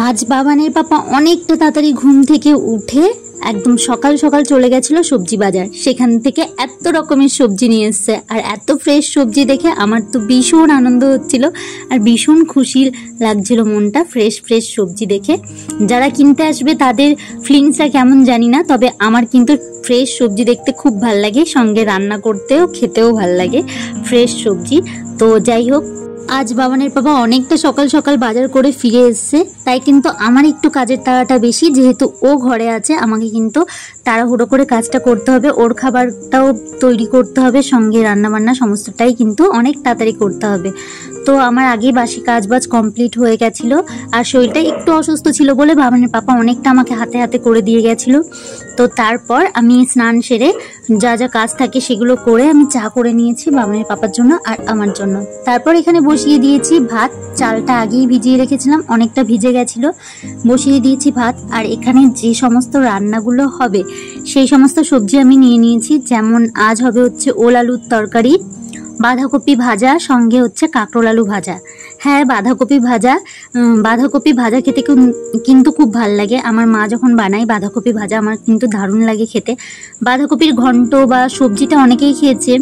আজ বাবানের পাপা অনেকটা তাড়াতাড়ি ঘুম থেকে উঠে একদম সকাল সকাল চলে গেছিল সবজি বাজার। সেখান থেকে এত রকমের সবজি নিয়ে এসছে, আর এত ফ্রেশ সবজি দেখে আমার তো ভীষণ আনন্দ হচ্ছিল আর ভীষণ খুশি লাগছিল মনটা ফ্রেশ ফ্রেশ সবজি দেখে। যারা কিনতে আসবে তাদের ফিলিংসটা কেমন জানি না, তবে আমার কিন্তু ফ্রেশ সবজি দেখতে খুব ভাল লাগে, সঙ্গে রান্না করতেও খেতেও ভাল লাগে ফ্রেশ সবজি। তো যাই হোক, আজ বাবানের বাবা অনেকটা সকাল সকাল বাজার করে ফিরে এসছে, তাই কিন্তু আমার একটু কাজের তাড়াটা বেশি। যেহেতু ও ঘরে আছে, আমাকে কিন্তু তাড়াহুড়ো করে কাজটা করতে হবে, ওর খাবারটাও তৈরি করতে হবে, সঙ্গে রান্নাবান্না সমস্তটাই কিন্তু অনেক তাড়াতাড়ি করতে হবে। তো আমার আগে বাসি কাজবাজ কমপ্লিট হয়ে গেছিলো, আর শরীরটা একটু অসুস্থ ছিল বলে বাবানের পাপা অনেকটা আমাকে হাতে হাতে করে দিয়ে গেছিলো। তো তারপর আমি স্নান সেরে যা যা কাজ থাকে সেগুলো করে আমি চা করে নিয়েছি বাবানের পাপার জন্য আর আমার জন্য। তারপর এখানে বসিয়ে দিয়েছি ভাত, চালটা আগেই ভিজিয়ে রেখেছিলাম, অনেকটা ভিজে গেছিল, বসিয়ে দিয়েছি ভাত। আর এখানে যে সমস্ত রান্নাগুলো হবে সেই সমস্ত সবজি আমি নিয়ে নিয়েছি। যেমন আজ হবে হচ্ছে ওল আলুর তরকারি, বাঁধাকপি ভাজা, সঙ্গে হচ্ছে কাঁকরোল আলু ভাজা। হ্যাঁ, বাঁধাকপি ভাজা খেতে কিন্তু খুব ভাল লাগে। আমার মা যখন বানায় বাঁধাকপি ভাজা আমার কিন্তু দারুণ লাগে খেতে। বাঁধাকপির ঘন্ট বা সবজিটা অনেকেই খেয়েছে,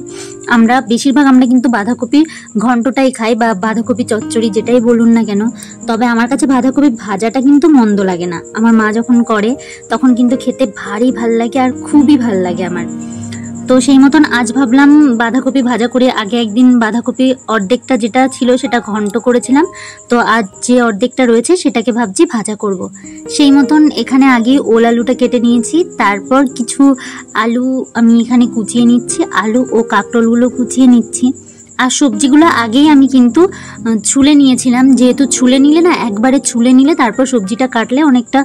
বেশিরভাগ আমরা কিন্তু বাঁধাকপির ঘন্টটাই খাই বা বাঁধাকপি চচ্চড়ি যেটাই বলুন না কেন। তবে আমার কাছে বাঁধাকপি ভাজাটা কিন্তু মন্দ লাগে না, আমার মা যখন করে তখন কিন্তু খেতে ভারী ভাল লাগে আর খুবই ভাল লাগে আমার। তো সেই মতন আজ ভাবলাম বাঁধাকপি ভাজা করে, আগে একদিন বাঁধাকপি অর্ধেকটা যেটা ছিল সেটা ঘন্ট করেছিলাম, তো আজ যে অর্ধেকটা রয়েছে সেটাকে ভাবছি ভাজা করব। সেই মতন এখানে আগে ওল আলুটা কেটে নিয়েছি, তারপর কিছু আলু আমি এখানে কুচিয়ে নিচ্ছি, আলু ও কাঁকরোলগুলো কুচিয়ে নিচ্ছি। আর সবজিগুলো আগেই আমি কিন্তু ছুলে নিয়েছিলাম, যেহেতু ছুলে নিলে না, একবারে ছুলে নিলে তারপর সবজিটা কাটলে অনেকটা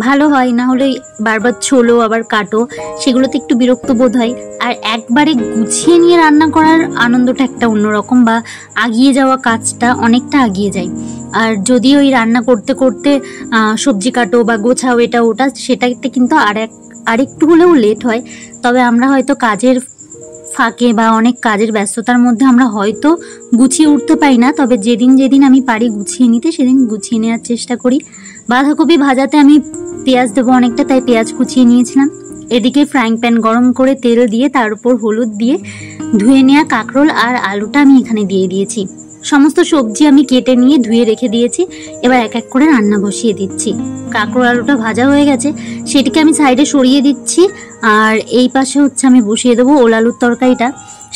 ভালো হয়, না হলে বারবার ছোলো আবার কাটো, সেগুলোতে একটু বিরক্ত বোধ হয়। আর একবারে গুছিয়ে নিয়ে রান্না করার আনন্দটা একটা অন্যরকম, বা আগিয়ে যাওয়া কাজটা অনেকটা আগিয়ে যায়। আর যদি ওই রান্না করতে করতে সবজি কাটো বা গোছাও এটা ওটা, সেটাতে কিন্তু আরেকটু হলেও লেট হয়। তবে আমরা হয়তো কাজের ফাঁকে বা অনেক কাজের ব্যস্ততার মধ্যে আমরা হয়তো গুছিয়ে উঠতে পারি না, তবে যেদিন আমি পারি গুছিয়ে নিতে সেদিন গুছিয়ে নেওয়ার চেষ্টা করি। বাঁধাকপি ভাজাতে আমি পেঁয়াজ দেবো অনেকটা, তাই পেঁয়াজ কুচিয়ে নিয়েছিলাম। এদিকে ফ্রাইং প্যান গরম করে তেল দিয়ে তার উপর হলুদ দিয়ে ধুয়ে নেওয়া কাঁকরোল আর আলুটা আমি এখানে দিয়ে দিয়েছি। সমস্ত সবজি আমি কেটে নিয়ে ধুয়ে রেখে দিয়েছি, এবার এক এক করে রান্না বসিয়ে দিচ্ছি। কাঁকরোল আলুটা ভাজা হয়ে গেছে, সেটিকে আমি সাইডে সরিয়ে দিচ্ছি। আর এই পাশে হচ্ছে আমি বসিয়ে দেবো ওল আলুর তরকারিটা,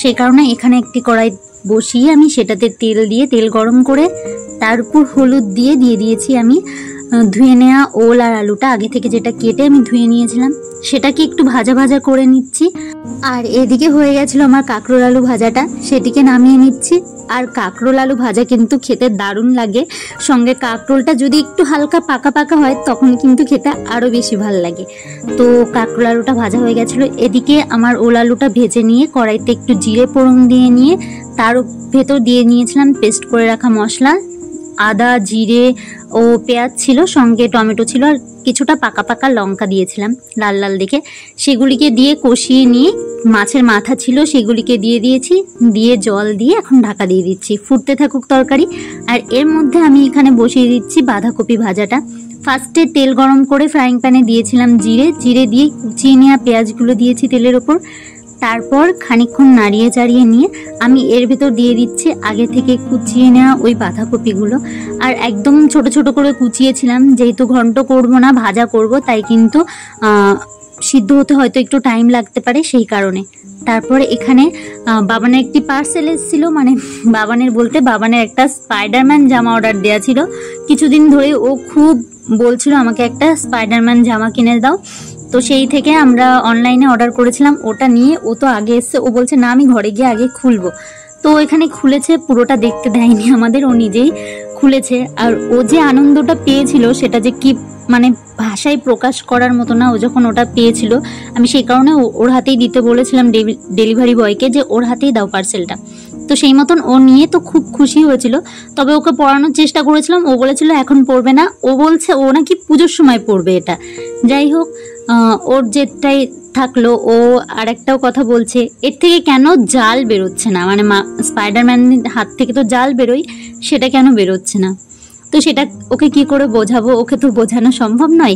সেই কারণে এখানে একটি কড়াই বসিয়ে আমি সেটাতে তেল গরম করে তার উপর হলুদ দিয়ে দিয়েছি আমি ধুয়ে নেওয়া ওল আর আলুটা, আগে থেকে যেটা কেটে আমি ধুয়ে নিয়েছিলাম সেটাকে একটু ভাজা ভাজা করে নিচ্ছি। আর এদিকে হয়ে গেছিল আমার কাঁকরোল আলু ভাজাটা, সেটিকে নামিয়ে নিচ্ছি। আর কাঁকরোল আলু ভাজা কিন্তু খেতে দারুণ লাগে, সঙ্গে কাঁকরোলটা যদি একটু হালকা পাকা পাকা হয় তখন কিন্তু খেতে আরও বেশি ভালো লাগে। তো কাঁকরোল আলুটা ভাজা হয়ে গেছিলো। এদিকে আমার ওল আলুটা ভেজে নিয়ে কড়াইতে একটু জিরে ফোড়ন দিয়ে নিয়ে তার ভেতর দিয়ে নিয়েছিলাম পেস্ট করে রাখা মশলা, আদা জিরে ও পেঁয়াজ ছিল, সঙ্গে টমেটো ছিল, আর কিছুটা পাকা পাকা লঙ্কা দিয়েছিলাম লাল লাল দেখে। সেগুলিকে দিয়ে কষিয়ে নিয়ে মাছের মাথা ছিল সেগুলিকে দিয়ে দিয়েছি, দিয়ে জল দিয়ে এখন ঢাকা দিয়ে দিচ্ছি, ফুটতে থাকুক তরকারি। আর এর মধ্যে আমি এখানে বসিয়ে দিচ্ছি বাঁধাকপি ভাজাটা। ফার্স্টে তেল গরম করে ফ্রাইং প্যানে দিয়েছিলাম জিরে দিয়ে কুচিয়ে নেওয়া পেঁয়াজগুলো দিয়েছি তেলের ওপর। তারপর খানিকক্ষণ নাড়িয়ে চাড়িয়ে নিয়ে আমি এর ভেতর দিয়ে দিচ্ছি আগে থেকে কুচিয়ে নেওয়া ওই বাঁধাকপিগুলো। আর একদম ছোট ছোট করে কুচিয়েছিলাম, যেহেতু ঘন্ট করব না ভাজা করব, তাই কিন্তু সিদ্ধ হতে হয়তো একটু টাইম লাগতে পারে, সেই কারণে। তারপরে এখানে বাবানের একটি পার্সেল এসেছিল, মানে বাবানের একটা স্পাইডারম্যান জামা অর্ডার দেওয়া ছিল। কিছুদিন ধরে ও খুব বলছিল আমাকে একটা স্পাইডারম্যান জামা কিনে দাও, তো সেই থেকে আমরা অনলাইনে অর্ডার করেছিলাম। ওটা নিয়ে ও তো আগে এসছে, ও বলছে না আমি ঘরে গিয়ে আগে খুলবো। তো এখানে খুলেছে, পুরোটা দেখতে দেয়নি আমাদের, ও নিজেই খুলেছে, আর ও যে আনন্দটা পেয়েছিল সেটা যে কি মানে ভাষায় প্রকাশ করার মতো না। ও যখন ওটা পেয়েছিল আমি সেই কারণে ওর হাতেই দিতে বলেছিলাম ডেলিভারি বয়কে, যে ওর হাতেই দাও পার্সেলটা। তো সেই মতন ও নিয়ে তো খুব খুশি হয়েছিল। তবে ওকে পড়ানোর চেষ্টা করেছিলাম, ও বলেছিল এখন পড়বে না, ও বলছে ও নাকি পুজোর সময় পড়বে এটা। যাই হোক, ওর যেটাই থাকলো। ও আর একটাও কথা বলছে, এর থেকে কেন জাল বেরোচ্ছে না, মানে স্পাইডারম্যানের হাত থেকে তো জাল বেরোয়, সেটা কেন বেরোচ্ছে না। তো সেটা ওকে কি করে বোঝাবো, ওকে তো বোঝানো সম্ভব নয়।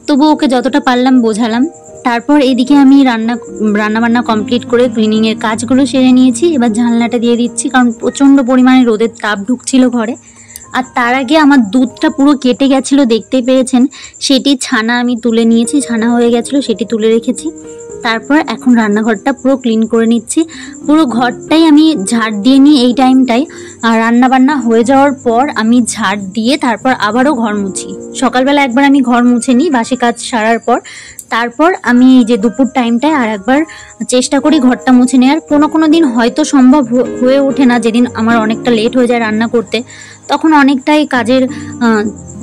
তবু ওকে যতটা পারলাম বোঝালাম। তারপর এদিকে আমি রান্নাবান্না কমপ্লিট করে ক্লিনিংয়ের কাজগুলো সেরে নিয়েছি। এবার জানলাটা দিয়ে দিচ্ছি, কারণ প্রচণ্ড পরিমাণে রোদের তাপ ঢুকছিল ঘরে। আর তার আগে আমার দুধটা পুরো কেটে গেছিলো, দেখতেই পেরেছেন। সেটি ছানা আমি তুলে নিয়েছি, ছানা হয়ে গেছিলো, সেটি তুলে রেখেছি। তারপর এখন রান্নাঘরটা পুরো ক্লিন করে নিচ্ছি। পুরো ঘরটাই আমি ঝাড় দিয়ে নিই এই টাইমটায়। আর রান্নাবান্না হয়ে যাওয়ার পর আমি ঝাড় দিয়ে তারপর আবারও ঘর মুছি। সকালবেলা একবার আমি ঘর মুছে নিই বাসি কাজ সারার পর। তারপর আমি এই যে দুপুর টাইমটায় আর একবার চেষ্টা করি ঘরটা মুছে নেওয়ার। কোনো দিন হয়তো সম্ভব হয়ে ওঠে না, যেদিন আমার অনেকটা লেট হয়ে যায় রান্না করতে, তখন অনেকটাই কাজের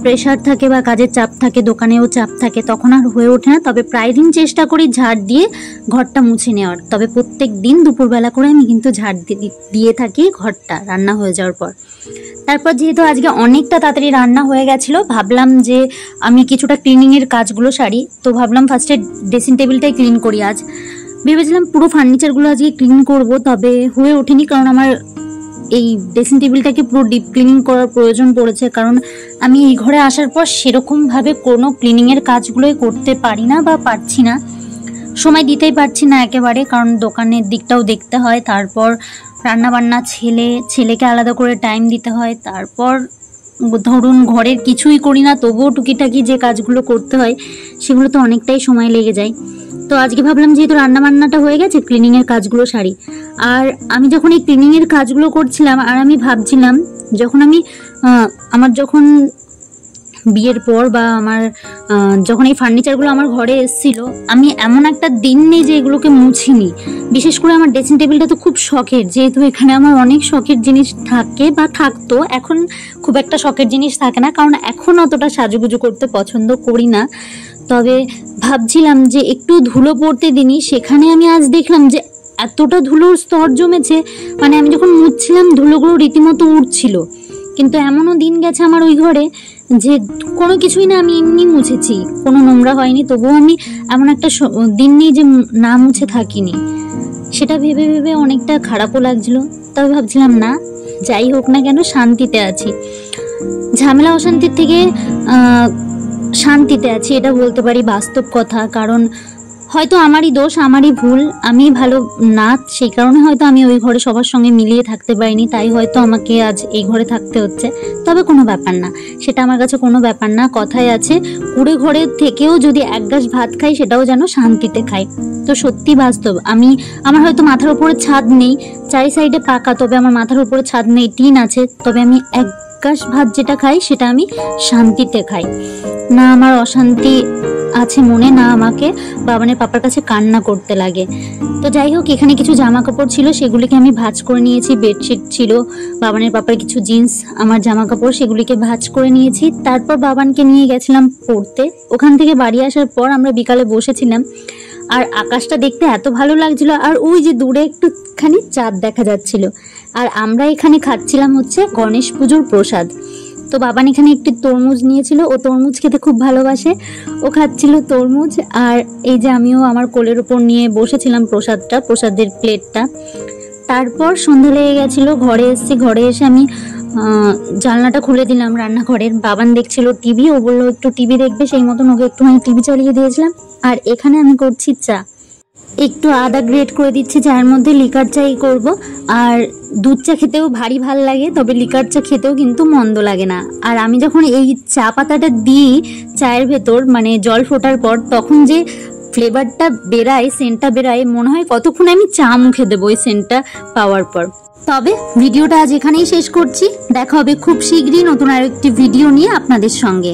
প্রেশার থাকে বা কাজের চাপ থাকে, দোকানেও চাপ থাকে, তখন আর হয়ে ওঠে না। তবে প্রায় দিন চেষ্টা করি ঝাড় দিয়ে ঘরটা মুছে নেওয়ার। তবে প্রত্যেক দিন দুপুরবেলা করে আমি কিন্তু ঝাড় দিয়ে থাকি ঘরটা রান্না হয়ে যাওয়ার পর। তারপর যেহেতু আজকে অনেকটা তাড়াতাড়ি রান্না হয়ে গেছিলো, ভাবলাম যে আমি কিছুটা ক্লিনিংয়ের কাজগুলো সারি। তো ভাবলাম ফার্স্টে ড্রেসিং টেবিলটাই ক্লিন করি। আজ ভেবেছিলাম পুরো ফার্নিচারগুলো আজকে ক্লিন করব, তবে হয়ে ওঠেনি, কারণ আমার এই ড্রেসিং টেবিলটাকে পুরো ডিপ ক্লিনিং করার প্রয়োজন পড়েছে। কারণ আমি এই ঘরে আসার পর সেরকমভাবে কোনো ক্লিনিংয়ের কাজগুলোই করতে পারি না বা পারছি না, সময় দিতেই পারছি না একেবারে, কারণ দোকানের দিকটাও দেখতে হয়, তারপর রান্নাবান্না, ছেলেকে আলাদা করে টাইম দিতে হয়, তারপর ধরুন ঘরের কিছুই করি না তবুও টুকিটাকি যে কাজগুলো করতে হয় সেগুলো তো অনেকটাই সময় লেগে যায়। তো আজকে ভাবলাম যেহেতু রান্নাবান্নাটা হয়ে গেছে, ক্লিনিংয়ের কাজগুলো সারি। আর আমি যখন এই ক্লিনিংয়ের কাজগুলো করছিলাম আর আমি ভাবছিলাম, যখন বিয়ের পর বা যখন এই ফার্নিচারগুলো আমার ঘরে এসেছিল, আমি এমন একটা দিন নেই যে এগুলোকে মুছিনি। বিশেষ করে আমার ড্রেসিং টেবিলটা তো খুব শখের, যেহেতু এখানে আমার অনেক শখের জিনিস থাকে বা থাকতো। এখন খুব একটা শখের জিনিস থাকে না, কারণ এখন অতটা সাজুগুজু করতে পছন্দ করি না। তবে ভাবছিলাম যে একটু ধুলো পড়তে দিনই, সেখানে আমি আজ দেখলাম যে এতটা ধুলোর স্তর জমেছে, মানে আমি যখন মুছছিলাম ধুলোগুলো রীতিমতো উঠছিল। কিন্তু এমনও দিন গেছে আমার ওই ঘরে যে কোনো কিছুই না, আমি এমনি মুছেছি, কোনো নোংরা হয়নি, তবুও আমি এমন একটা দিন নেই যে না মুছে থাকিনি। সেটা ভেবে ভেবে অনেকটা খারাপও লাগছিল। তবে ভাবছিলাম না, যাই হোক না কেন শান্তিতে আছি, ঝামেলা অশান্তির থেকে শান্তিতে আছি, এটা বলতে পারি বাস্তব কথা। কারণ হয়তো আমারই দোষ, আমারই ভুল, আমি ভালো না, সেই কারণে হয়তো আমি ওই ঘরে সবার সঙ্গে মিলিয়ে থাকতে পারিনি, তাই হয়তো আমাকে আজ এই ঘরে থাকতে হচ্ছে। তবে কোনো ব্যাপার না, সেটা আমার কাছে কোনো ব্যাপার না। কথায় আছে, কুড়ে ঘরে থেকেও যদি এক গাছ ভাত খাই সেটাও যেন শান্তিতে খাই। তো সত্যি বাস্তব, আমার হয়তো মাথার উপরে ছাদ নেই, চারি সাইডে পাকা, তবে আমার মাথার উপরে ছাদ নেই, টিন আছে, তবে আমি এক গাছ ভাত যেটা খাই সেটা আমি শান্তিতে খাই না। আমার অশান্তি আছে মনে, না আমাকে বাবানের পাপার কাছে কান্না করতে লাগে। তো যাই হোক, এখানে কিছু জামা কাপড় ছিল, সেগুলিকে আমি ভাঁজ করে নিয়েছি। বেডশিট ছিল, বাবানের পাপার কিছু জিন্স, আমার জামা কাপড়, সেগুলিকে ভাঁজ করে নিয়েছি। তারপর বাবানকে নিয়ে গেছিলাম পড়তে। ওখান থেকে বাড়ি আসার পর আমরা বিকালে বসেছিলাম, আর আকাশটা দেখতে এত ভালো লাগছিল, আর ওই যে দূরে একটুখানি চাঁদ দেখা যাচ্ছিল। আর আমরা এখানে খাচ্ছিলাম হচ্ছে গণেশ পুজোর প্রসাদ। তো বাবান এখানে একটি তরমুজ নিয়েছিল, ও তরমুজ খেতে খুব ভালোবাসে, ও খাচ্ছিল তরমুজ। আর এই যে আমিও আমার কোলের উপর নিয়ে বসেছিলাম প্রসাদের প্লেটটা। তারপর সন্ধ্যা লেগে গেছিলো, ঘরে এসেছি। ঘরে এসে আমি জানলাটা খুলে দিলাম রান্নাঘরের। বাবান দেখছিল টিভি, ও বললো একটু টিভি দেখবে, সেই মতন ওকে একটুখানি টিভি চালিয়ে দিয়েছিলাম। আর এখানে আমি করছি চা, একটু আদা গ্রেট করে দিচ্ছি চায়ের মধ্যে, লিকার চাই করব। আর দুধ চা খেতেও ভারী ভাল লাগে, তবে লিকার চা খেতেও কিন্তু মন্দ লাগে না। আর আমি যখন এই চা পাতাটা দিই চায়ের ভেতর, মানে জল ফোটার পর, তখন যে ফ্লেভারটা বেরায়, সেন্টটা বেরায়, মনে হয় কতক্ষণে আমি চা মুখে দেবো ওই সেন্টটা পাওয়ার পর। তবে ভিডিওটা আজ এখানেই শেষ করছি, দেখা হবে খুব শীঘ্রই নতুন আরেকটি ভিডিও নিয়ে আপনাদের সঙ্গে।